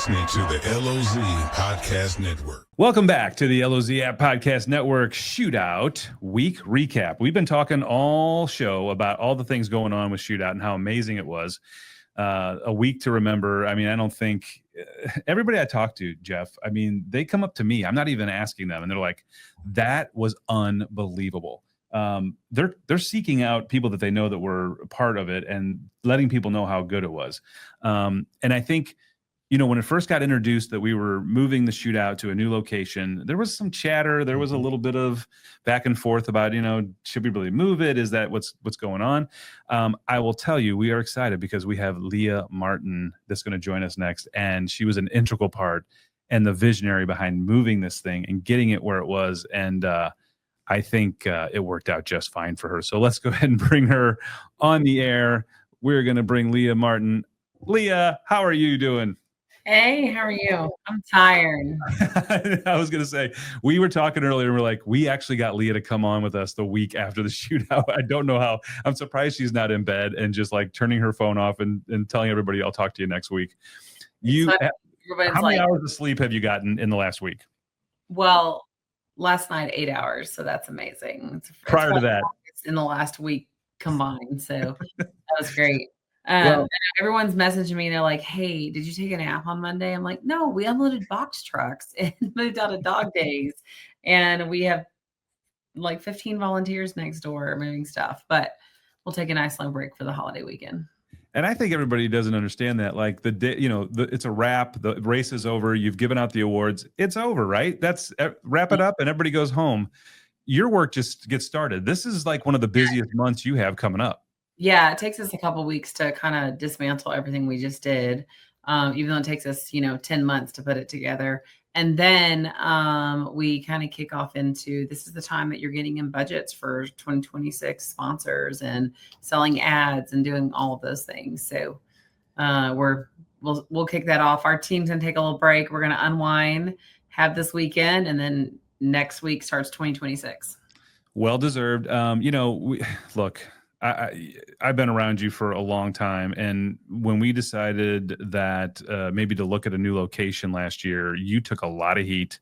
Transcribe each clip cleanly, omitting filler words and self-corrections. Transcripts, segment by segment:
listening to the LOZ Podcast Network. Welcome back to the LOZ App Podcast Network Shootout Week Recap. We've been talking all show about all the things going on with Shootout and how amazing it was. A week to remember. I mean, I don't think everybody I talk to, Jeff, I mean, they come up to me. I'm not even asking them. And they're like, that was unbelievable. They're seeking out people that they know that were a part of it and letting people know how good it was. And I think, you know, when it first got introduced that we were moving the Shootout to a new location, there was some chatter. There was a little bit of back and forth about, you know, should we really move it? Is that what's going on? I will tell you, we are excited because we have Leah Martin that's going to join us next. And she was an integral part and the visionary behind moving this thing and getting it where it was. And I think it worked out just fine for her. So let's go ahead and bring her on the air. We're going to bring Leah Martin. Leah, how are you doing? Hey, how are you? I'm tired. I was going to say, we were talking earlier, and we're like, we actually got Leah to come on with us the week after the Shootout. I don't know how. I'm surprised she's not in bed and just like turning her phone off and telling everybody, I'll talk to you next week. How many hours of sleep have you gotten in the last week? Well, last night, 8 hours. So that's amazing. Prior to that, in the last week combined. So that was great. Well, everyone's messaging me. They're like, hey, did you take a nap on Monday? I'm like, no, we unloaded box trucks and moved out of dog days. And we have like 15 volunteers next door moving stuff, but we'll take a nice long break for the holiday weekend. And I think everybody doesn't understand that. Like the day, you know, it's a wrap. The race is over. You've given out the awards. It's over, right? That's wrap it up and everybody goes home. Your work just gets started. This is like one of the busiest months you have coming up. Yeah, it takes us a couple of weeks to kind of dismantle everything we just did, even though it takes us, 10 months to put it together. And then we kind of kick off into this is the time that you're getting in budgets for 2026 sponsors and selling ads and doing all of those things. So we'll kick that off. Our team's gonna take a little break. We're gonna unwind, have this weekend, and then next week starts 2026. Well deserved. Look. I've been around you for a long time. And when we decided that maybe to look at a new location last year, you took a lot of heat.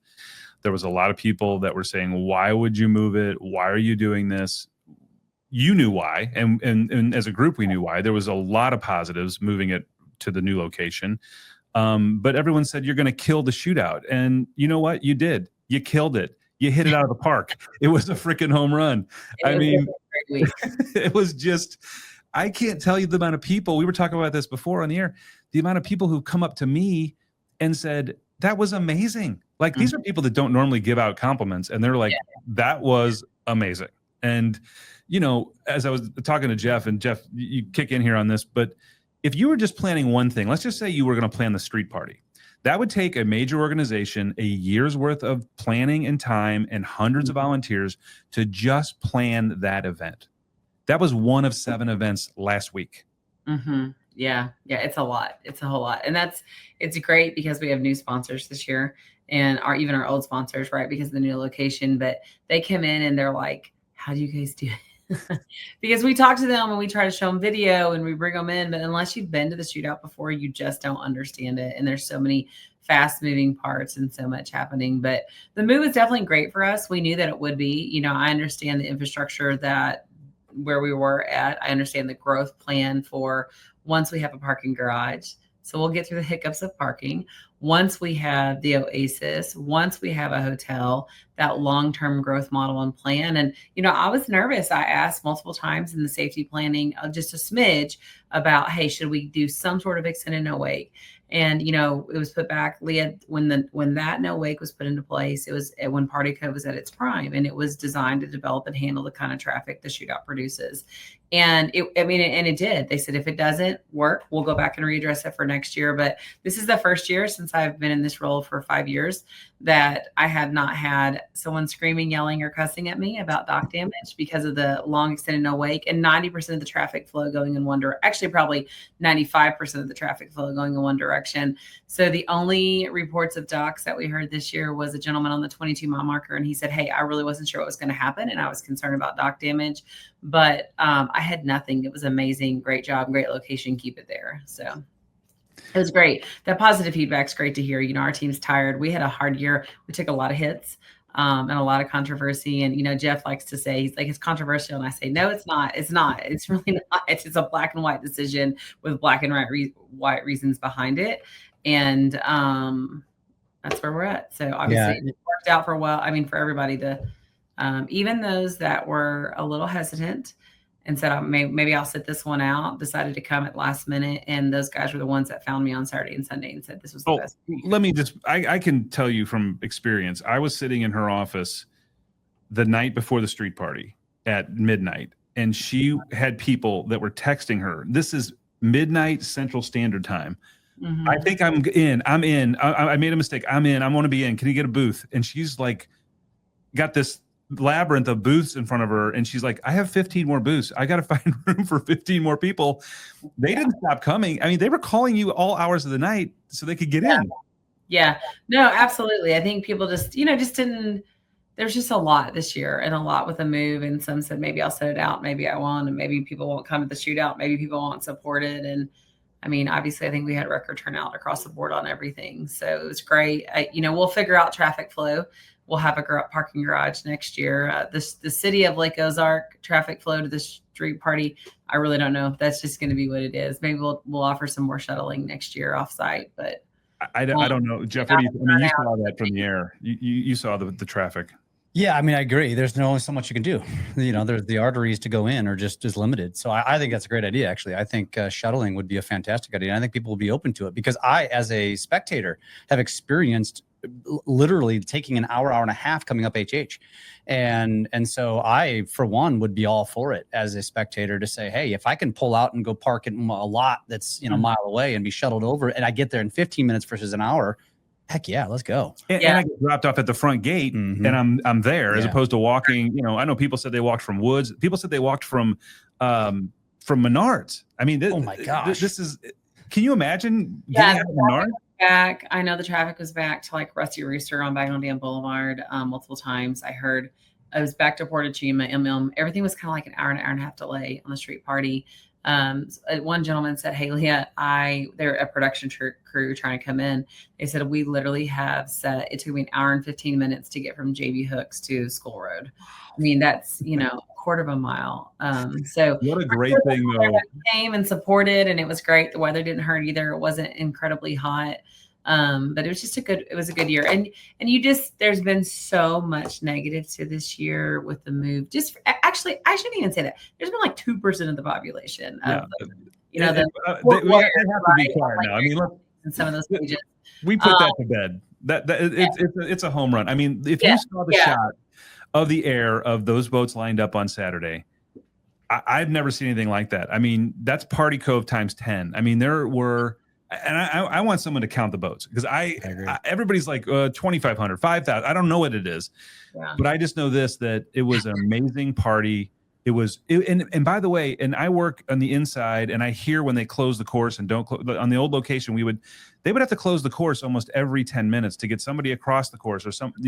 There was a lot of people that were saying, why would you move it? Why are you doing this? You knew why. And as a group, we knew why. There was a lot of positives moving it to the new location. But everyone said, you're going to kill the Shootout. And you know what? You did. You killed it. You hit it out of the park. It was a freaking home run. I mean, it was just, I can't tell you the amount of people, we were talking about this before on the air, the amount of people who come up to me and said, that was amazing. Like these are people that don't normally give out compliments. And they're like, that was amazing. And, as I was talking to Jeff, and Jeff, you kick in here on this, but if you were just planning one thing, let's just say you were going to plan the street party. That would take a major organization a year's worth of planning and time and hundreds of volunteers to just plan that event. That was one of 7 events last week. Mm-hmm. Yeah. It's a lot. It's a whole lot. And it's great because we have new sponsors this year and even our old sponsors, right? Because of the new location, but they come in and they're like, how do you guys do it? Because we talk to them and we try to show them video and we bring them in, but unless you've been to the Shootout before, you just don't understand it. And there's so many fast moving parts and so much happening, but the move is definitely great for us. We knew that it would be, I understand the infrastructure that where we were at. I understand the growth plan for once we have a parking garage. So we'll get through the hiccups of parking. Once we have the Oasis, once we have a hotel, that long-term growth model and plan. And, I was nervous. I asked multiple times in the safety planning, just a smidge about, hey, should we do some sort of extended no wake? And, it was put back, Leah, when that no wake was put into place, it was when Party Code was at its prime, and it was designed to develop and handle the kind of traffic the Shootout produces. And it did. They said, if it doesn't work, we'll go back and readdress it for next year. But this is the first year since I've been in this role for 5 years that I have not had someone screaming, yelling, or cussing at me about dock damage because of the long extended no wake and 90% of the traffic flow going in one direction. Actually, probably 95% of the traffic flow going in one direction. So the only reports of docks that we heard this year was a gentleman on the 22-mile marker, and he said, hey, I really wasn't sure what was going to happen, and I was concerned about dock damage, but I had nothing. It was amazing. Great job. Great location. Keep it there. So It was great. That positive feedback's great to hear. Our team's tired. We had a hard year. We took a lot of hits and a lot of controversy. And, Jeff likes to say, he's like, it's controversial. And I say, no, it's not. It's not. It's really not. It's a black and white decision with black and white reasons behind it. And that's where we're at. So obviously it worked out for for everybody to, even those that were a little hesitant and said, maybe I'll sit this one out, decided to come at last minute. And those guys were the ones that found me on Saturday and Sunday and said, this was the best. Let me I can tell you from experience. I was sitting in her office the night before the street party at midnight, and she had people that were texting her. This is midnight Central Standard Time. Mm-hmm. I think I'm in. I made a mistake. I'm in. I want to be in. Can you get a booth? And she's like, got this labyrinth of booths in front of her, and she's like, I have 15 more booths. I got to find room for 15 more people. They didn't stop coming. I mean, they were calling you all hours of the night so they could get in. Yeah, no, absolutely. I think people just didn't. There's just a lot this year, and a lot with the move. And some said, maybe I'll set it out, maybe I won't, and maybe people won't come to the shootout, maybe people won't support it. And I mean, obviously, I think we had record turnout across the board on everything, so it was great. We'll figure out traffic flow. We'll have a parking garage next year. The city of Lake Ozark traffic flow to the street party, I really don't know if that's just going to be what it is. Maybe we'll offer some more shuttling next year offsite, but I don't know, Jeff. What do you? I mean, you saw that from the air. You saw the traffic. Yeah, I mean, I agree. There's only so much you can do. There's the arteries to go in are just limited. So I think that's a great idea, actually. I think shuttling would be a fantastic idea. And I think people will be open to it because I, as a spectator, have experienced literally taking an hour and a half coming up HH. And so I, for one, would be all for it as a spectator to say, hey, if I can pull out and go park in a lot that's, a mile away and be shuttled over and I get there in 15 minutes versus an hour, heck yeah, let's go. And I get dropped off at the front gate and I'm there as opposed to walking. I know people said they walked from Woods. People said they walked from Menards. I mean, oh my gosh, this is, can you imagine getting out of Menards? Back. I know the traffic was back to like Rusty Rooster on Bagnell Dam Boulevard multiple times. I heard I was back to Porta Chima, everything was kind of like an hour and a half delay on the street party. One gentleman said, hey, Leah, they're a production crew trying to come in. They said, we literally have it took me an hour and 15 minutes to get from JB Hooks to School Road. I mean, that's, a quarter of a mile. So what a great thing though. Everybody came and supported, and it was great. The weather didn't hurt either. It wasn't incredibly hot. But it was a good year. And there's been so much negative to this year with the move. Actually, I shouldn't even say that. There's been like 2% of the population. They have to be quiet now. I mean, look, in some of those pages. We put that to bed. It's a home run. I mean, if you saw the shot of the air of those boats lined up on Saturday, I've never seen anything like that. I mean, that's Party Cove times 10. I mean, there were. And I want someone to count the boats because everybody's like 2,500, 5,000. I don't know what it is, but I just know that it was an amazing party. And by the way, and I work on the inside, and I hear when they close the course and don't close on the old location. They would have to close the course almost every 10 minutes to get somebody across the course or something.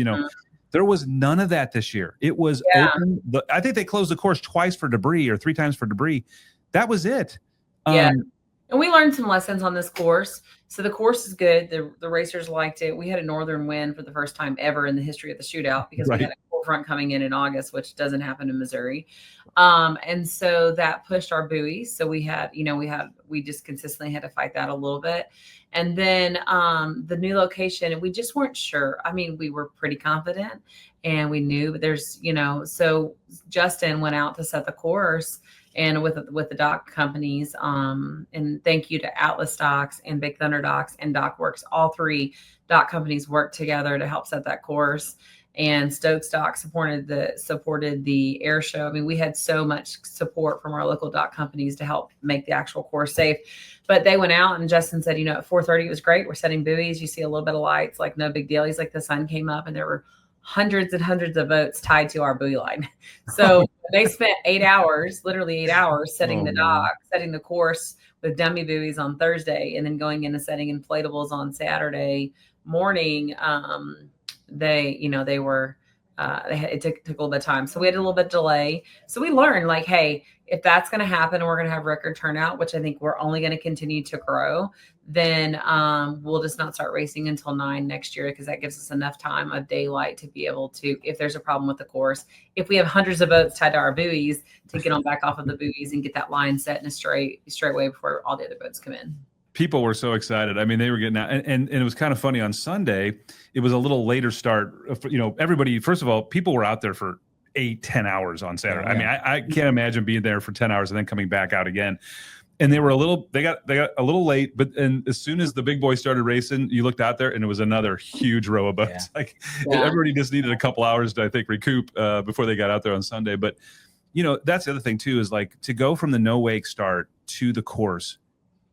There was none of that this year. It was open. I think they closed the course twice for debris or 3 times for debris. That was it. And we learned some lessons on this course. So the course is good. The racers liked it. We had a northern wind for the first time ever in the history of the shootout because we had a cold front coming in August, which doesn't happen in Missouri. And so that pushed our buoys. So we just consistently had to fight that a little bit. And then the new location, we just weren't sure. I mean, we were pretty confident and we knew, but so Justin went out to set the course and with the dock companies, and thank you to Atlas Docks and Big Thunder Docks and DockWorks. All 3 dock companies worked together to help set that course. And Stokes Dock supported the air show. I mean, we had so much support from our local dock companies to help make the actual course safe. But they went out, and Justin said, at 4:30 it was great. We're setting buoys. You see a little bit of lights, like no big deal. He's like, the sun came up, and there were hundreds and hundreds of boats tied to our buoy line. So they spent 8 hours, literally 8 hours, setting the dock, setting the course with dummy buoys on Thursday, and then going into setting inflatables on Saturday morning. They were it took a little bit of time. So we had a little bit of delay. So we learned like, hey, if that's going to happen and we're going to have record turnout, which I think we're only going to continue to grow, then we'll just not start racing until 9 next year, because that gives us enough time of daylight to be able to, if there's a problem with the course, if we have hundreds of boats tied to our buoys, to get on back off of the buoys and get that line set in a straight way before all the other boats come in. People were so excited. I mean, they were getting out, and it was kind of funny. On Sunday, it was a little later start. You know, everybody, first of all, people were out there for 8-10 hours on Saturday. I mean, I can't imagine being there for 10 hours and then coming back out again. And they were they got a little late, but as soon as the big boys started racing, you looked out there and it was another huge row of boats. Everybody just needed a couple hours to, I think, recoup before they got out there on Sunday. But, you know, that's the other thing too, is like to go from the no wake start to the course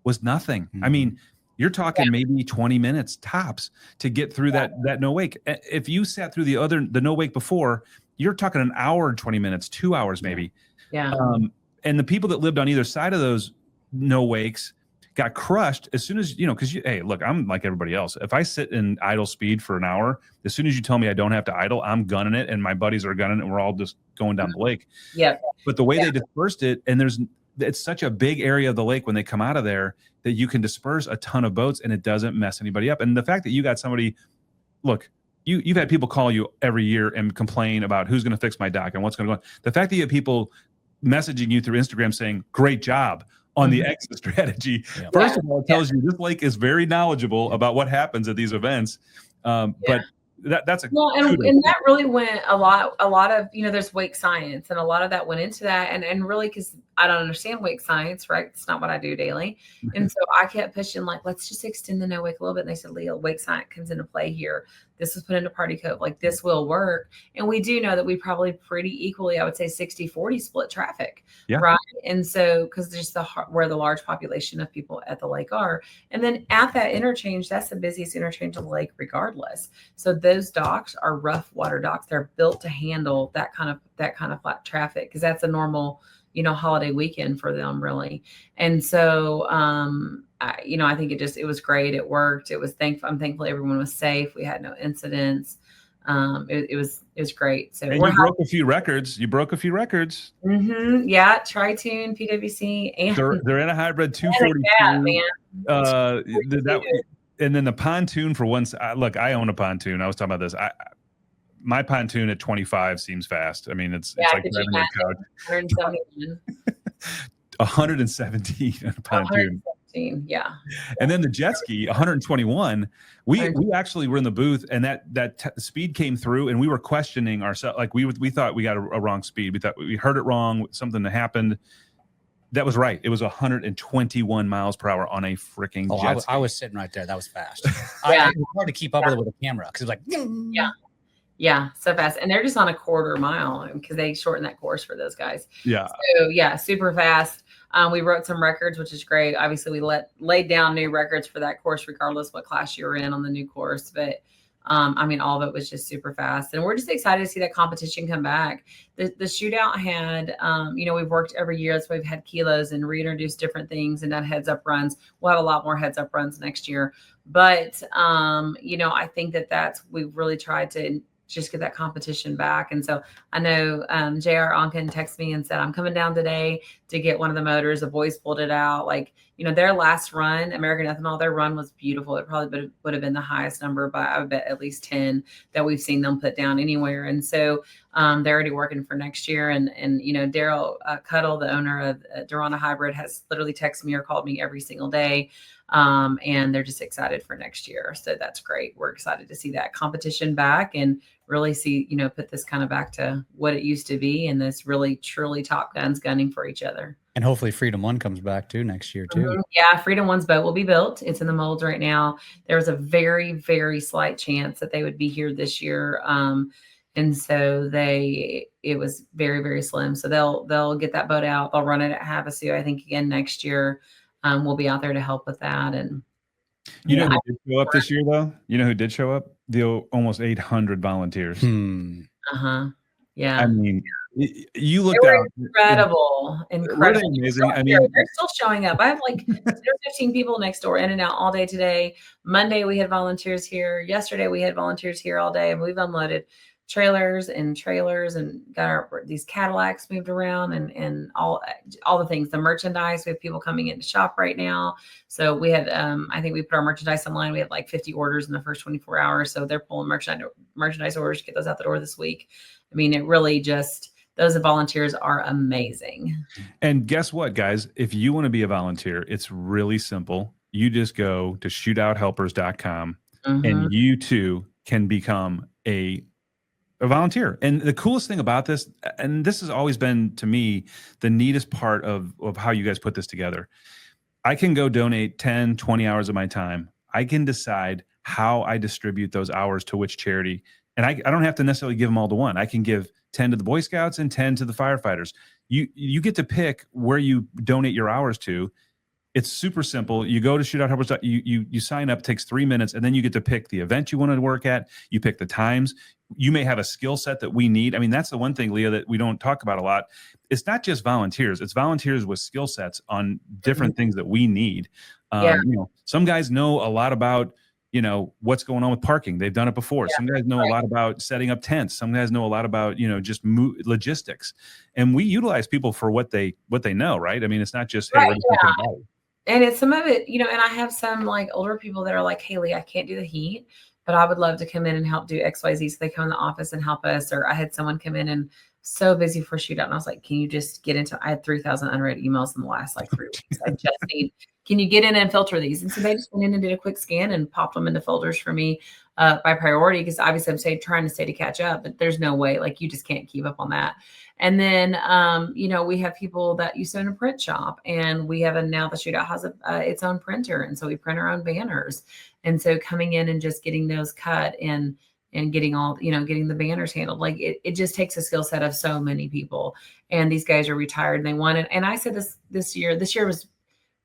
was nothing. I mean, you're talking maybe 20 minutes tops to get through that no wake. If you sat through the no wake before, you're talking an hour and 20 minutes, 2 hours maybe. And the people that lived on either side of those no wakes got crushed as soon as, you know, because hey, look, I'm like everybody else. If I sit in idle speed for an hour, as soon as you tell me I don't have to idle, I'm gunning it, and my buddies are gunning it, and we're all just going down the lake. But the way they dispersed it, and it's such a big area of the lake when they come out of there that you can disperse a ton of boats and it doesn't mess anybody up. And the fact that you got somebody, look, you've had people call you every year and complain about who's going to fix my dock and what's going to go on. The fact that you have people messaging you through Instagram saying, great job on the exit strategy. First of all, it tells you this lake is very knowledgeable about what happens at these events. But that's and that really went a lot of, you know, there's wake science, and a lot of that went into that, and really, because I don't understand wake science, right? It's not what I do daily. And so I kept pushing, like, let's just extend the no wake a little bit. And they said, Leah, wake science comes into play here. This was put into Party Cove, like this will work. And we do know that we probably pretty equally, I would say 60-40 split traffic, right? And so, because just where the large population of people at the lake are. And then at that interchange, that's the busiest interchange of the lake regardless. So those docks are rough water docks. They're built to handle that kind of flat traffic, because that's a normal, you know, holiday weekend for them, really. And so, you know, I think it was great. It worked. I'm thankful everyone was safe. We had no incidents. It was great. So and you broke a few records. Yeah. Tri-Tune, PWC, and they're in a hybrid 242. And then the pontoon for once. Look, I own a pontoon. I was talking about this. My pontoon at 25 seems fast. I mean, it's like driving a couch. 117. 117 on a pontoon. Yeah. And then the jet ski, 121. We actually were in the booth, and that speed came through, and we were questioning ourselves. Like we thought we got a wrong speed. We thought we heard it wrong. Something that happened. That was right. It was 121 miles per hour on a freaking jet ski. I was sitting right there. That was fast. It was hard to keep up with it with a camera, because it was like, yeah, so fast. And they're just on a quarter mile, because they shorten that course for those guys. So super fast. We wrote some records, which is great. Obviously, we laid down new records for that course, regardless what class you were in on the new course. But I mean, all of it was just super fast, and we're just excited to see that competition come back. The shootout had, you know, we've worked every year. That's why we've had kilos and reintroduced different things and done heads up runs. We'll have a lot more heads up runs next year. But you know, I think we've really tried to just get that competition back. And so I know JR Onken texted me and said, I'm coming down today to get one of the motors. The boys pulled it out. Like, you know, their last run, American Ethanol, their run was beautiful. It probably would have been the highest number, but I would bet at least 10 that we've seen them put down anywhere. And so they're already working for next year. And you know, Daryl Cuddle, the owner of Durana Hybrid, has literally texted me or called me every single day. And they're just excited for next year. So that's great. We're excited to see that competition back and really see, you know, put this kind of back to what it used to be, and this really truly top guns gunning for each other. And hopefully Freedom One comes back too next year too. Yeah, Freedom One's boat will be built. It's in the molds right now. There was a very, very slight chance that they would be here this year. And so it was very, very slim. So they'll get that boat out. They'll run it at Havasu, I think, again next year. We'll be out there to help with that. And you know who did show up this year, though? You know who did show up? The almost 800 volunteers. Yeah. I mean, you looked out. Incredible. Amazing. I mean, they're still showing up. I have like 15 people next door in and out all day today. Monday we had volunteers here. Yesterday we had volunteers here all day, and we've unloaded trailers and got these Cadillacs moved around and all the things, the merchandise. We have people coming in to shop right now. So we had, I think we put our merchandise online. We had like 50 orders in the first 24 hours. So they're pulling merchandise orders to get those out the door this week. I mean, it really just, those volunteers are amazing. And guess what, guys? If you want to be a volunteer, it's really simple. You just go to shootouthelpers.com and you too can become a volunteer. And the coolest thing about this, and this has always been to me the neatest part of how you guys put this together. I can go donate 10, 20 hours of my time. I can decide how I distribute those hours to which charity. And I don't have to necessarily give them all to one. I can give 10 to the Boy Scouts and 10 to the firefighters. You get to pick where you donate your hours to. It's super simple. You go to shootouthelpers. You sign up. It takes 3 minutes, and then you get to pick the event you want to work at. You pick the times. You may have a skill set that we need. I mean, that's the one thing, Leah, that we don't talk about a lot. It's not just volunteers. It's volunteers with skill sets on different things that we need. You know, some guys know a lot about, you know, what's going on with parking. They've done it before. Some guys know a lot about setting up tents. Some guys know a lot about, you know, just logistics. And we utilize people for what they know, right? I mean, it's not just, hey, and it's some of it, you know, and I have some like older people that are like, hey, Leah, I can't do the heat, but I would love to come in and help do XYZ. So they come in the office and help us. Or I had someone come in and so busy for Shootout. And I was like, can you just get into, I had 3,000 unread emails in the last like 3 weeks. I just need, can you get in and filter these? And so they just went in and did a quick scan and popped them into folders for me by priority. Because obviously I'm trying to stay to catch up, but there's no way, like you just can't keep up on that. And then, you know, we have people that used to own a print shop, and we have now the Shootout has its own printer. And so we print our own banners. And so coming in and just getting those cut and getting all, you know, getting the banners handled, like it just takes a skill set of so many people. And these guys are retired and they want it. And I said this year was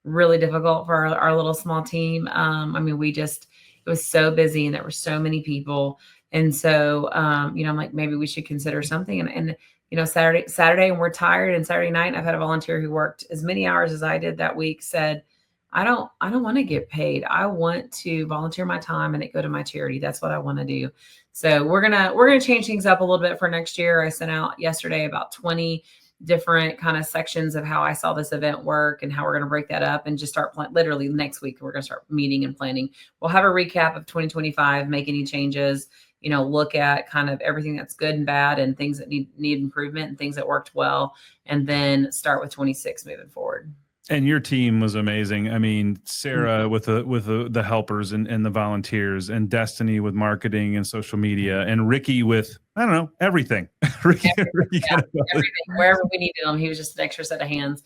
really difficult for our little small team. I mean, it was so busy and there were so many people. And so, you know, I'm like, maybe we should consider something. And you know, Saturday, and we're tired. And Saturday night, I've had a volunteer who worked as many hours as I did that week said, I don't want to get paid. I want to volunteer my time and it go to my charity. That's what I want to do. So we're gonna change things up a little bit for next year. I sent out yesterday about 20 different kind of sections of how I saw this event work and how we're going to break that up and just start literally next week. We're going to start meeting and planning. We'll have a recap of 2025, make any changes, you know, look at kind of everything that's good and bad and things that need improvement and things that worked well, and then start with 26 moving forward. And your team was amazing. I mean, Sarah with the helpers and the volunteers, and Destiny with marketing and social media, and Ricky with, I don't know, everything. Ricky, everything. Wherever we needed him, he was just an extra set of hands.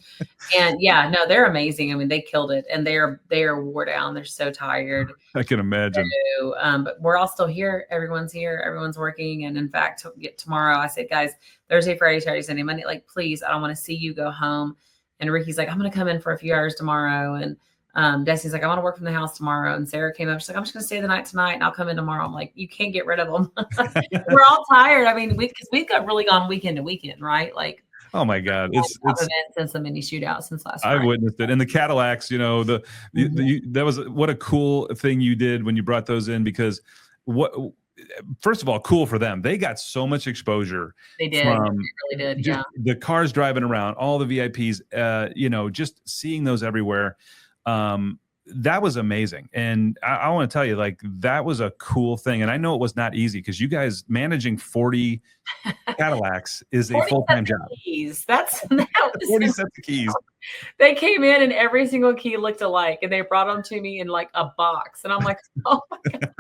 And yeah, no, they're amazing. I mean, they killed it, and they are wore down. They're so tired. I can imagine. So, but we're all still here. Everyone's here. Everyone's working. And in fact, tomorrow, I said, guys, Thursday, Friday, Saturday, Sunday, Monday, like, please, I don't want to see you go home. And Ricky's like, I'm going to come in for a few hours tomorrow. And Destiny's like, I want to work from the house tomorrow. And Sarah came up. She's like, I'm just going to stay the night tonight and I'll come in tomorrow. I'm like, you can't get rid of them. We're all tired. I mean, because we've got really gone weekend to weekend, right? Like, oh my God, it's since the mini shootout since last I've witnessed it. And the Cadillacs, you know, that was what a cool thing you did when you brought those in, because first of all, cool for them. They got so much exposure. They did. They really did. Yeah. The cars driving around, all the VIPs, you know, just seeing those everywhere. That was amazing. And I want to tell you, like, that was a cool thing. And I know it was not easy, because you guys managing 40 Cadillacs is a full-time job. That was 40 sets of keys. They came in and every single key looked alike, and they brought them to me in like a box. And I'm like, oh my God.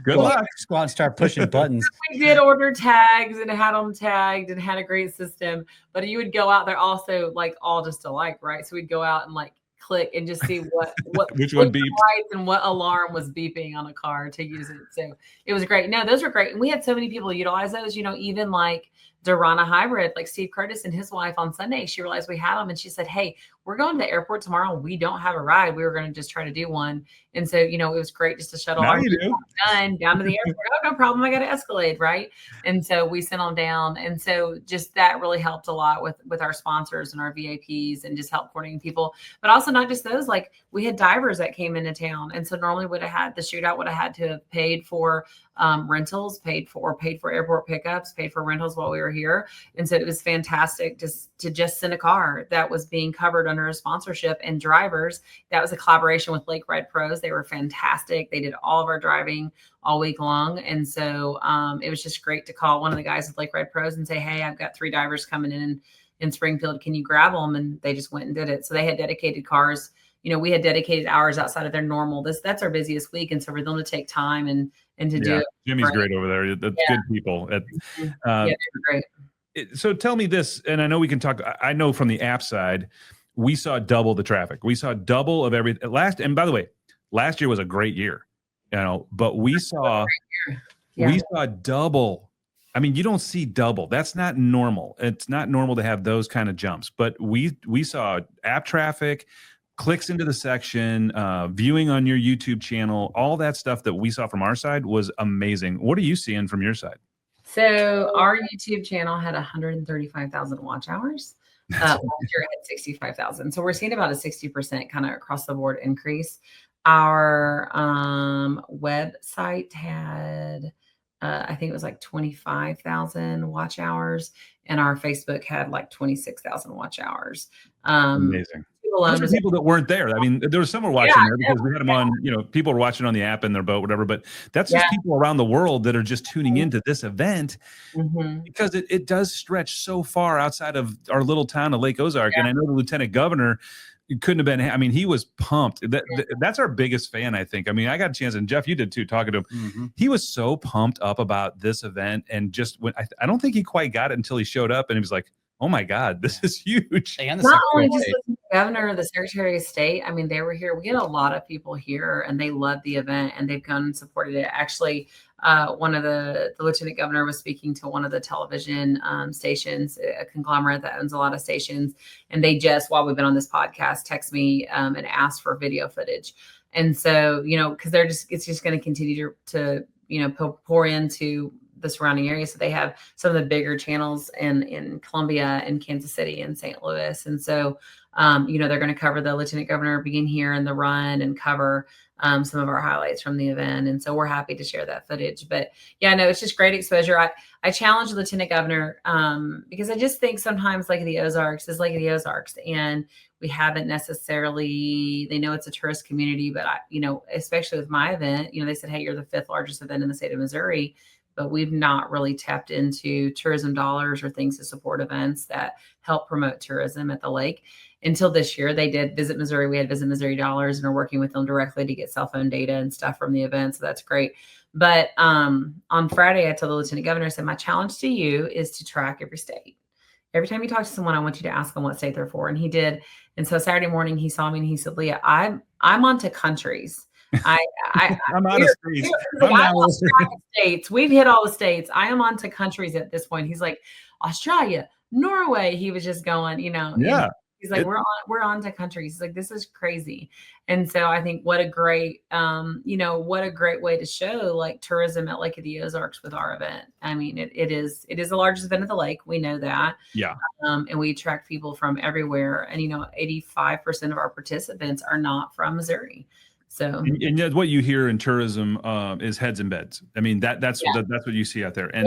Good luck. Go out and start pushing buttons. We did order tags and had them tagged and had a great system. But you would go out there also like all just alike, right? So we'd go out and like click and just see what which one beeped and what alarm was beeping on a car to use it. So it was great. No, those were great. And we had so many people utilize those, you know, even like Durana Hybrid, like Steve Curtis and his wife on Sunday, she realized we had them and she said, hey, we're going to the airport tomorrow. We don't have a ride. We were going to just try to do one. And so, you know, it was great just to shuttle our done down to the airport. Oh, no problem. I got to Escalade. Right. And so we sent them down. And so just that really helped a lot with our sponsors and our VIPs and just help coordinating people, but also not just those, like we had divers that came into town. And so normally the Shootout would have had to have paid for rentals, paid for airport pickups, paid for rentals while we were here. And so it was fantastic to just send a car that was being covered under a sponsorship, and drivers. That was a collaboration with Lake Ride Pros. They were fantastic. They did all of our driving all week long. And so it was just great to call one of the guys with Lake Ride Pros and say, hey, I've got 3 divers coming in Springfield. Can you grab them? And they just went and did it. So they had dedicated cars. We had dedicated hours outside of their normal. That's our busiest week. And so for them to take time and to do it. Jimmy's great over there. That's good people. They were great. So tell me this, and I know we can talk. I know from the app side, we saw double the traffic. We saw double of everything. And by the way, last year was a great year, but we saw double. I mean, you don't see double. That's not normal. It's not normal to have those kind of jumps. But we saw app traffic, clicks into the section, viewing on your YouTube channel, all that stuff that we saw from our side was amazing. What are you seeing from your side? So our YouTube channel had 135,000 watch hours. Last year it had 65,000. So we're seeing about a 60% kind of across the board increase. Our website had, I think it was like 25,000 watch hours, and our Facebook had like 26,000 watch hours. Amazing. Those are people that weren't there. I mean, there was someone watching there because we had them on, people were watching on the app in their boat, whatever, but that's just people around the world that are just tuning into this event because it does stretch so far outside of our little town of Lake Ozark. And I know the lieutenant governor couldn't have been, I mean, he was pumped. That's our biggest fan, I think. I mean, I got a chance, and Jeff, you did too, talking to him. He was so pumped up about this event. And just when I don't think he quite got it until he showed up and he was like, oh my God, this is huge. And not only just the governor, the Secretary of State. I mean, they were here. We get a lot of people here, and they love the event, and they've come and supported it. Actually, one of the lieutenant governor was speaking to one of the television stations, a conglomerate that owns a lot of stations. And they just, while we've been on this podcast, text me and asked for video footage. And so, because it's just going to continue to pour into the surrounding area. So they have some of the bigger channels in Columbia and Kansas City and St. Louis. And so, they're going to cover the lieutenant governor being here in the run and cover some of our highlights from the event. And so we're happy to share that footage. But it's just great exposure. I challenge the lieutenant governor because I just think sometimes Lake of the Ozarks is Lake of the Ozarks, and we haven't necessarily, they know it's a tourist community, but especially with my event, they said, hey, you're the 5th largest event in the state of Missouri. But we've not really tapped into tourism dollars or things to support events that help promote tourism at the lake until this year. They did Visit Missouri. We had Visit Missouri dollars and are working with them directly to get cell phone data and stuff from the event. So that's great. But on Friday, I told the lieutenant governor, I said, my challenge to you is to track every state. Every time you talk to someone, I want you to ask them what state they're for. And he did. And so Saturday morning, he saw me and he said, Leah, I'm onto countries. I'm out of states. States. We've hit all the states. I am on to countries at this point. He's like, Australia, Norway. He was just going, Yeah. He's like, we're on to countries. He's like, this is crazy. And so I think what a great, what a great way to show like tourism at Lake of the Ozarks with our event. I mean, it is the largest event of the lake. We know that. Yeah. And we attract people from everywhere. And 85% of our participants are not from Missouri. So, and what you hear in tourism is heads and beds. I mean, that's what you see out there. And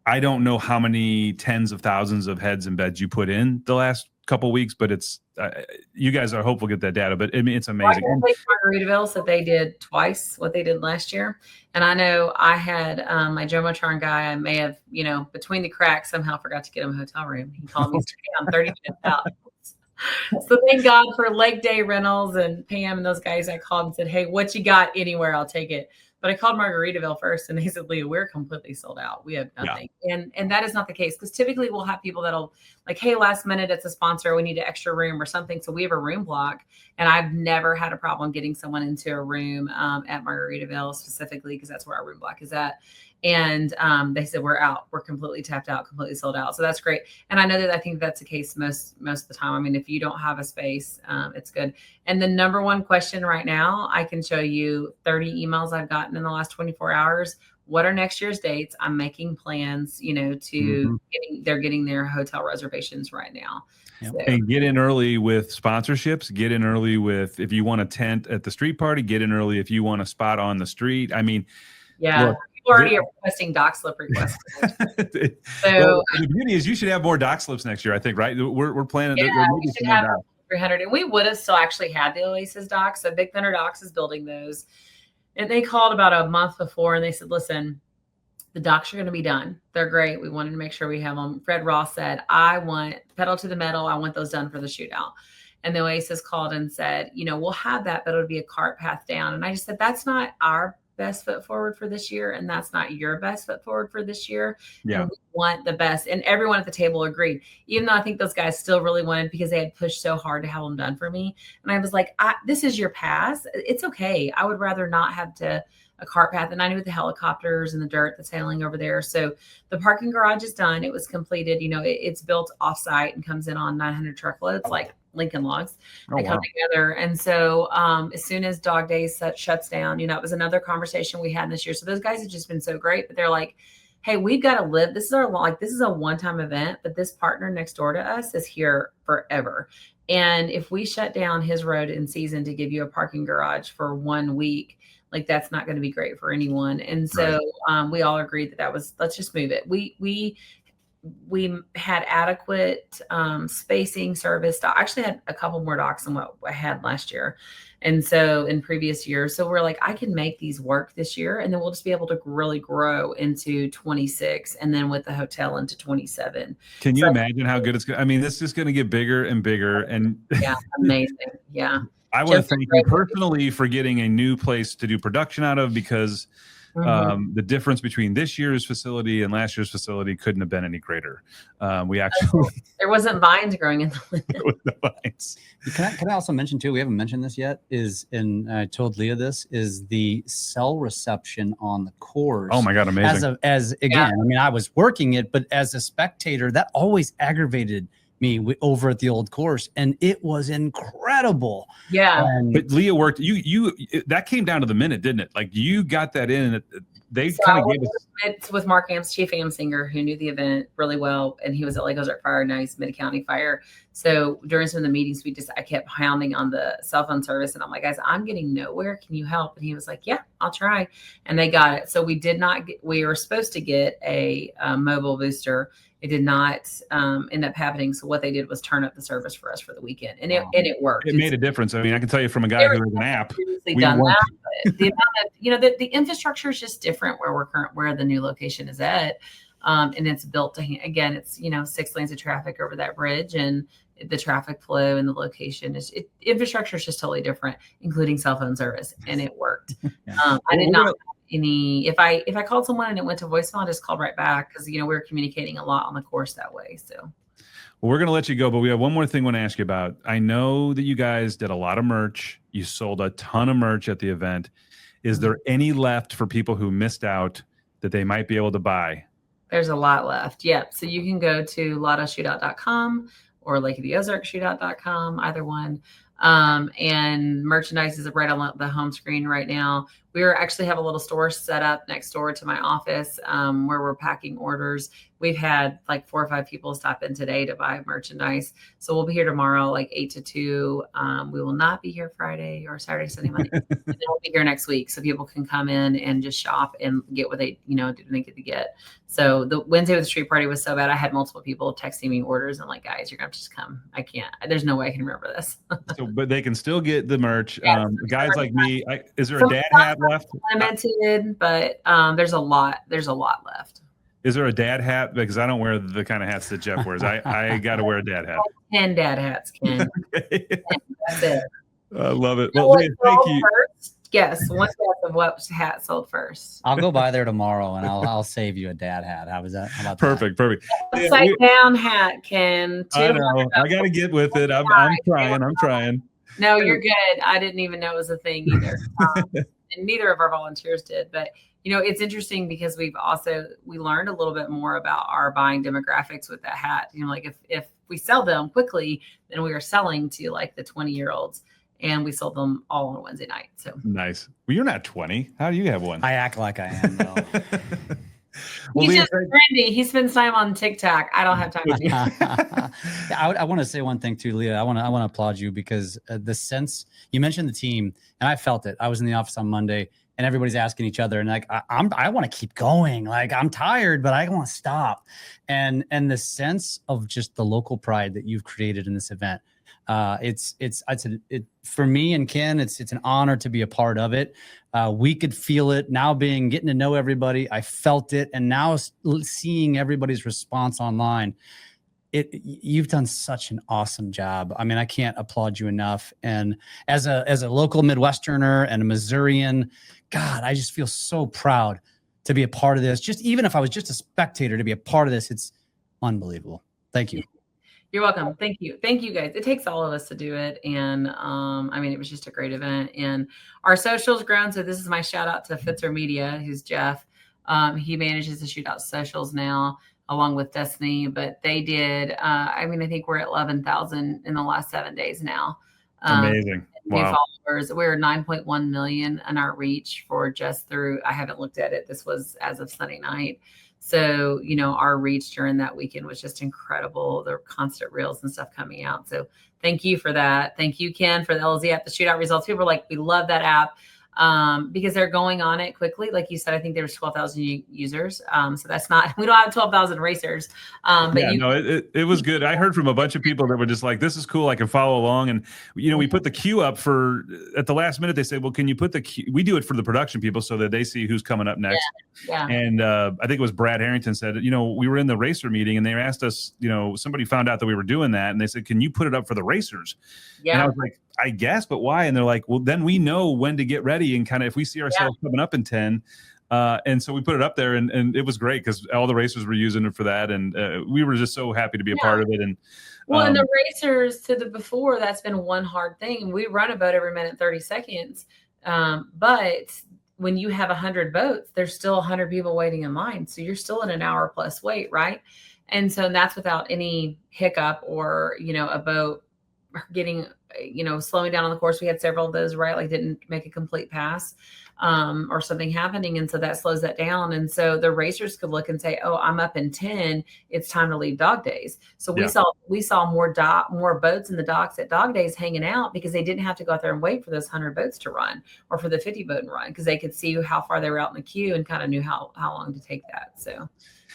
I don't know how many tens of thousands of heads and beds you put in the last couple of weeks, but it's you guys are hopeful to get that data. But I mean, it's amazing. Margaritaville said they did twice what they did last year, and I know I had my Jumbotron guy. I may have between the cracks somehow forgot to get him a hotel room. He called me on 30 minutes out. So thank God for Lake Day Rentals and Pam and those guys. I called and said, hey, what you got anywhere? I'll take it. But I called Margaritaville first, and they said, Leah, we're completely sold out. We have nothing. Yeah. And that is not the case, because typically we'll have people that'll like, hey, last minute, it's a sponsor. We need an extra room or something. So we have a room block. And I've never had a problem getting someone into a room at Margaritaville specifically, because that's where our room block is at. And they said, we're out. We're completely tapped out, completely sold out. So that's great. And I think that's the case most of the time. I mean, if you don't have a space, it's good. And the number one question right now, I can show you 30 emails I've gotten in the last 24 hours. What are next year's dates? I'm making plans, they're getting their hotel reservations right now. Yep. So. And get in early with sponsorships, get in early with, if you want a tent at the street party, get in early if you want a spot on the street. I mean, look, already are requesting dock slip requests. So well, the beauty is you should have more dock slips next year, I think, right? We're planning. yeah, there may we be should some more have docks. 300, and we would have still actually had the Oasis docks. So Big Thunder Docks is building those, and they called about a month before, and they said, "Listen, the docks are going to be done. They're great. We wanted to make sure we have them." Fred Ross said, "I want pedal to the metal. I want those done for the shootout." And the Oasis called and said, "We'll have that, but it'll be a cart path down." And I just said, "That's not our best foot forward for this year, and that's not your best foot forward for this year. Yeah. And we want the best." And everyone at the table agreed, even though I think those guys still really wanted, because they had pushed so hard to have them done for me. And I was like, this is your pass. It's okay. I would rather not have a cart path. And I knew with the helicopters and the dirt that's sailing over there. So the parking garage is done. It was completed. It's built offsite and comes in on 900 truckloads, like Lincoln Logs. They come together. And so as soon as Dog Days shuts down, it was another conversation we had this year. So those guys have just been so great, but they're like, "Hey, we've got to live. This is this is a one-time event, but this partner next door to us is here forever. And if we shut down his road in season to give you a parking garage for 1 week, that's not going to be great for anyone." And so we all agreed let's just move it. We had adequate spacing service. I actually had a couple more docks than what I had last year. And so in previous years, so we're like, I can make these work this year, and then we'll just be able to really grow into 26 and then with the hotel into 27. Can you imagine how good it's going? I mean, this is going to get bigger and bigger. And yeah, amazing. Yeah. I want to thank you personally for getting a new place to do production out of, because the difference between this year's facility and last year's facility couldn't have been any greater. We actually there wasn't vines growing in the vines. Can I also mention too? We haven't mentioned this yet. And I told Leah this is the cell reception on the course. Oh my God, amazing! I mean, I was working it, but as a spectator, that always aggravated me over at the old course, and it was incredible. Yeah. But Leah worked. That came down to the minute, didn't it? Like you got that in. They kind of gave us. It's with Mark Amps, chief am singer, who knew the event really well, and he was at Lake Ozark Fire. Now he's Mid County Fire. So during some of the meetings, I kept hounding on the cell phone service, and I'm like, "Guys, I'm getting nowhere. Can you help?" And he was like, "Yeah, I'll try." And they got it. So we did not. We were supposed to get a mobile booster. It did not end up happening. So what they did was turn up the service for us for the weekend, and it worked. It made a difference. I mean, I can tell you from a guy who has an app. Done that, but the amount of, the infrastructure is just different where the new location is at, and it's built to again, it's 6 lanes of traffic over that bridge, and the traffic flow and the location infrastructure is just totally different, including cell phone service, and it worked. I did not. If I called someone and it went to voicemail, I just called right back, because we were communicating a lot on the course that way. So well, we're going to let you go, but we have one more thing I want to ask you about. I know that you guys did a lot of merch. You sold a ton of merch at the event. Is there any left for people who missed out that they might be able to buy? There's a lot left. Yep. So you can go to LOTOshootout.com or LakeoftheOzarkShootout.com, either one. And merchandise is right on the home screen right now. We actually have a little store set up next door to my office, where we're packing orders. We've had like 4 or 5 people stop in today to buy merchandise. So we'll be here tomorrow, like 8 to 2. We will not be here Friday or Saturday, Sunday, Monday. And then we'll be here next week, so people can come in and just shop and get what they didn't think to get. So the Wednesday with the street party was so bad. I had multiple people texting me orders. I'm like, "Guys, you're gonna have to just come. I can't. There's no way I can remember this." But they can still get the merch. Yes, guys like me, is there a dad hat left? Limited, but there's a lot left. Is there a dad hat? Because I don't wear the kind of hats that Jeff wears. I got to wear a dad hat. 10 dad hats, Ken. Okay. That's it. I love it. Well, Leah, thank you. Yes, one guess of what hat sold first. I'll go by there tomorrow, and I'll save you a dad hat. How was that? How about Perfect. Upside down hat, Ken. I know. I got to get with it. I'm trying. No, you're good. I didn't even know it was a thing either. And neither of our volunteers did. But it's interesting, because we learned a little bit more about our buying demographics with that hat. Like if we sell them quickly, then we are selling to like the 20-year-olds, and we sold them all on a Wednesday night. So nice. Well, you're not 20. How do you have one? I act like I am, though. He's just trendy. He spends time on TikTok. I don't have time for you. I want to say one thing too, Leah. I want to applaud you, because the sense you mentioned the team, and I felt it. I was in the office on Monday, and everybody's asking each other, and like I want to keep going. Like I'm tired, but I don't want to stop. And the sense of just the local pride that you've created in this event. For me and Ken, it's an honor to be a part of it. We could feel it now, getting to know everybody. I felt it, and now seeing everybody's response online. You've done such an awesome job. I mean, I can't applaud you enough. And as a local Midwesterner and a Missourian, God, I just feel so proud to be a part of this. Just even if I was just a spectator, to be a part of this, it's unbelievable. Thank you. You're welcome. Thank you. Thank you guys. It takes all of us to do it. And I mean, it was just a great event, and our socials grown. So this is my shout out to Fitzer Media, who's Jeff. He manages the Shootout socials now, along with Destiny, but they did, I mean, I think we're at 11,000 in the last 7 days now. Amazing. New Wow. followers. We're 9.1 million in our reach for just through, I haven't looked at it. This was as of Sunday night. So, you know, our reach during that weekend was just incredible. There were constant reels and stuff coming out. So thank you for that. Thank you, Ken, for the LOZ app, the Shootout results. People are like, we love that app. Because they're going on it quickly. Like you said, I think there's 12,000 users. So that's not, we don't have 12,000 racers. But yeah, it was good. I heard from a bunch of people that were just like, this is cool. I can follow along. And, you know, we put the queue up at the last minute, they said, well, can you put the queue? We do it for the production people so that they see who's coming up next. Yeah. And I think it was Brad Harrington said, you know, we were in the racer meeting and they asked us, you know, somebody found out that we were doing that. And they said, can you put it up for the racers? Yeah. And I was like, I guess, but why? And they're like, well, then we know when to get ready and kind of if we see ourselves coming up in 10. And so we put it up there and it was great because all the racers were using it for that. And we were just so happy to be a part of it. And well, and the racers to the before, that's been one hard thing. We run a boat every minute, 30 seconds. But when you have 100 boats, there's still 100 people waiting in line. So you're still in an hour plus wait, right? And so that's without any hiccup or, you know, a boat getting, you know, slowing down on the course. We had several of those, right? Like didn't make a complete pass or something happening. And so that slows that down. And so the racers could look and say, oh, I'm up in 10. It's time to leave dog days. So we saw more boats in the docks at dog days hanging out because they didn't have to go out there and wait for those 100 boats to run or for the 50 boat and run because they could see how far they were out in the queue and kind of knew how long to take that. So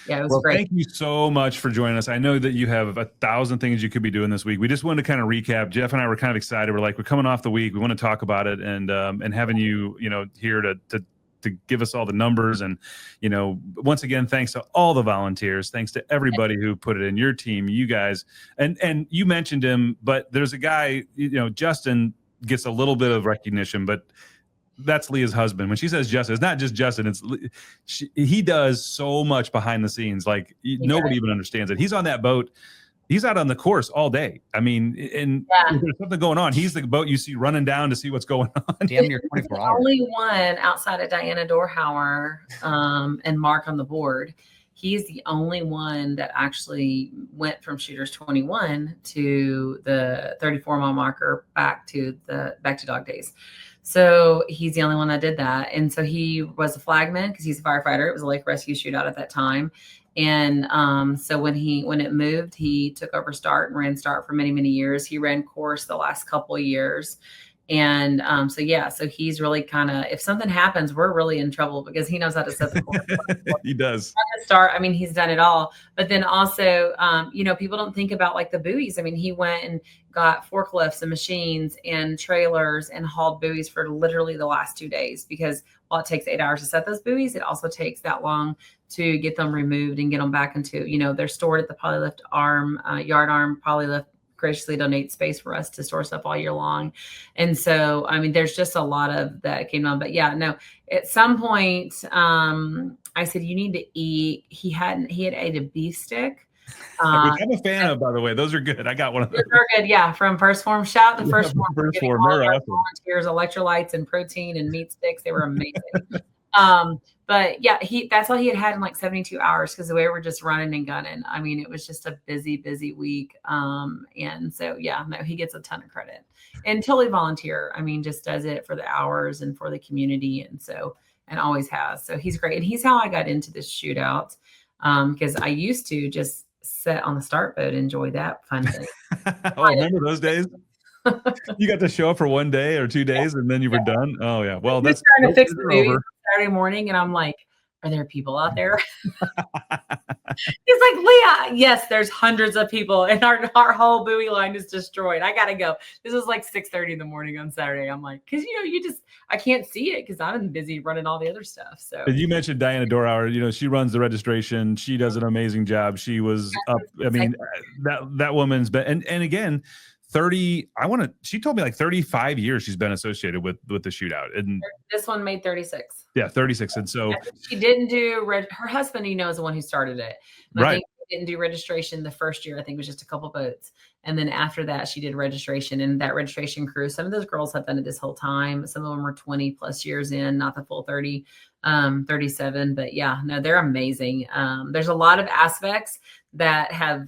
yeah, it was great. Thank you so much for joining us. I know that you have 1,000 things you could be doing this week. We just wanted to kind of recap. Jeff and I were kind of excited. We're like, we're coming off the week. We want to talk about it and having you, you know, here to give us all the numbers. And, you know, once again, thanks to all the volunteers. Thanks to everybody who put it in, your team, you guys. And you mentioned him, but there's a guy, you know, Justin gets a little bit of recognition, but that's Leah's husband. When she says Justin, it's not just Justin. He does so much behind the scenes. Like nobody even understands it. He's on that boat. He's out on the course all day. I mean, and if there's something going on, he's the boat you see running down to see what's going on. Damn near 24 hours. Only one outside of Diana Dorhauer and Mark on the board. He's the only one that actually went from Shooters 21 to the 34-mile marker back to dog days. So he's the only one that did that. And so he was a flagman because he's a firefighter. It was a lake rescue shootout at that time. And so when it moved, he took over start and ran start for many, many years. He ran course the last couple of years. And so he's really kind of, if something happens, we're really in trouble because he knows how to set the course. He does. Start. I mean, he's done it all. But then also, you know, people don't think about like the buoys. I mean, he went and got forklifts and machines and trailers and hauled buoys for literally the last 2 days because while it takes 8 hours to set those buoys, it also takes that long to get them removed and get them back into, you know, they're stored at the polylift arm, yard arm polylift graciously donate space for us to store stuff all year long. And so, I mean, there's just a lot of that came on, but yeah, no, at some point, I said, you need to eat. He had ate a beef stick. Which I'm a fan of, by the way. Those are good. I got one of those. Those are good. Yeah. From First Form. Shout out to First Form. First Form. They're awesome. Volunteers, electrolytes and protein and meat sticks. They were amazing. But yeah, that's all he had in like 72 hours because the way we're just running and gunning. I mean, it was just a busy, busy week. And so, yeah, no, he gets a ton of credit and totally volunteer. I mean, just does it for the hours and for the community. And so, and always has. So he's great. And he's how I got into this shootout because I used to just sit on the start boat and enjoy that fun thing. Oh, remember those days? You got to show up for 1 day or 2 days, and then you were done. Oh yeah. Well, He was that's trying to fix the they're movie over. Saturday morning, and I'm like, "Are there people out there?" He's like, "Leah, yes, there's hundreds of people, and our whole buoy line is destroyed. I gotta go." This was like 6:30 in the morning on Saturday. I'm like, because I can't see it because I'm busy running all the other stuff. So And you mentioned Diana Dorauer. She runs the registration. She does an amazing job. She was up. I mean, that woman's been and again, 30. She told me like 35 years she's been associated with the shootout, and this one made 36. yeah, 36. And so she didn't do her husband, is the one who started it. And right. I think she didn't do registration the first year. I think it was just a couple boats. And then after that, she did registration, and that registration crew. Some of those girls have done it this whole time. Some of them were 20 plus years in, not the full 30, 37. But yeah, no, they're amazing. There's a lot of aspects that have,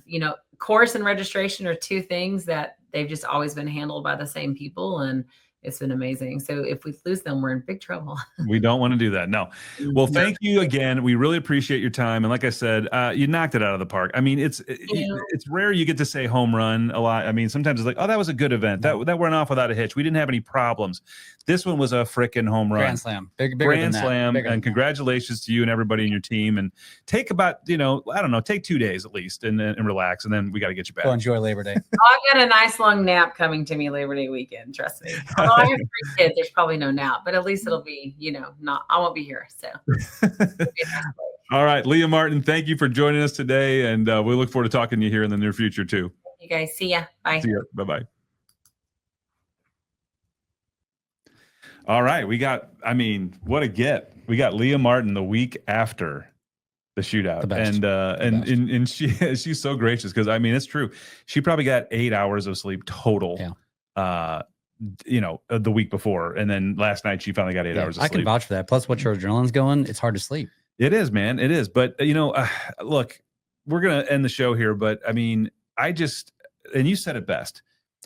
course and registration are two things that they've just always been handled by the same people. And it's been amazing. So if we lose them, we're in big trouble. We don't want to do that. No. Well, thank you again. We really appreciate your time. And like I said, you knocked it out of the park. I mean, it's rare you get to say home run a lot. I mean, sometimes it's like, oh, that was a good event. That went off without a hitch. We didn't have any problems. This one was a freaking home run. Grand slam. Bigger Grand than slam. Bigger And congratulations to you and everybody in your team. And take about, I don't know, take 2 days at least and relax. And then we got to get you back. Go enjoy Labor Day. I've got a nice long nap coming to me Labor Day weekend. Trust me. Although I have 3 kids, there's probably no nap, but at least it'll be, I won't be here. So. All right, Leah Martin, thank you for joining us today. And we look forward to talking to you here in the near future too. You guys, see ya. Bye. See ya. Bye-bye. All right, what a get. We got Leah Martin the week after the shootout. The best. And she's so gracious because it's true. She probably got 8 hours of sleep total. Yeah. The week before, and then last night she finally got 8 hours of sleep. I can vouch for that. Plus, what your adrenaline's going, it's hard to sleep. It is, man. It is. But look, we're gonna end the show here. But and you said it best.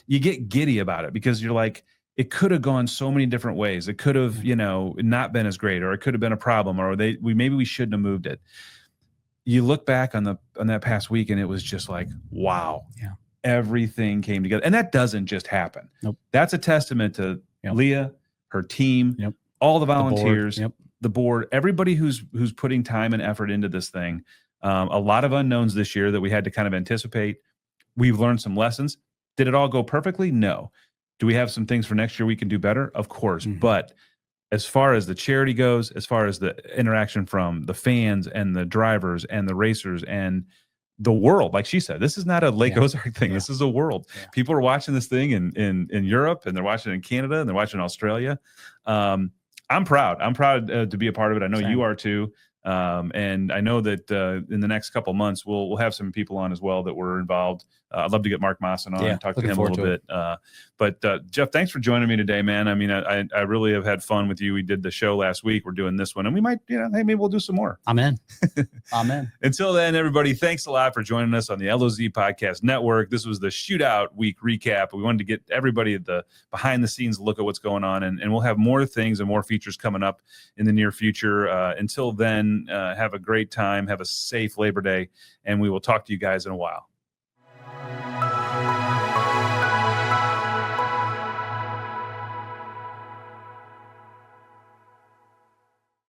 You get giddy about it because you're like, it could have gone so many different ways. It could have, not been as great, or it could have been a problem, or maybe we shouldn't have moved it. You look back on that past week, and it was just like, wow. Yeah. Everything came together, and that doesn't just happen. Nope. That's a testament to Leah, her team, all the volunteers, the board, everybody who's putting time and effort into this thing. A lot of unknowns this year that we had to kind of anticipate. We've learned some lessons. Did it all go perfectly? No. Do we have some things for next year we can do better? Of course. Mm-hmm. But as far as the charity goes, as far as the interaction from the fans and the drivers and the racers and the world, like she said, this is not a Lake Ozark thing. This is a world. People are watching this thing in Europe, and they're watching it in Canada, and they're watching in Australia. I'm proud. I'm proud to be a part of it. I know you are too. And I know that in the next couple of months, we'll have some people on as well that were involved. I'd love to get Mark Mawson on and talk to him a little bit. But Jeff, thanks for joining me today, man. I really have had fun with you. We did the show last week. We're doing this one, and we might, hey, maybe we'll do some more. Amen. Amen. Until then, everybody, thanks a lot for joining us on the LOZ Podcast Network. This was the Shootout Week recap. We wanted to get everybody the behind the scenes look at what's going on, and we'll have more things and more features coming up in the near future. Until then, have a great time. Have a safe Labor Day, and we will talk to you guys in a while.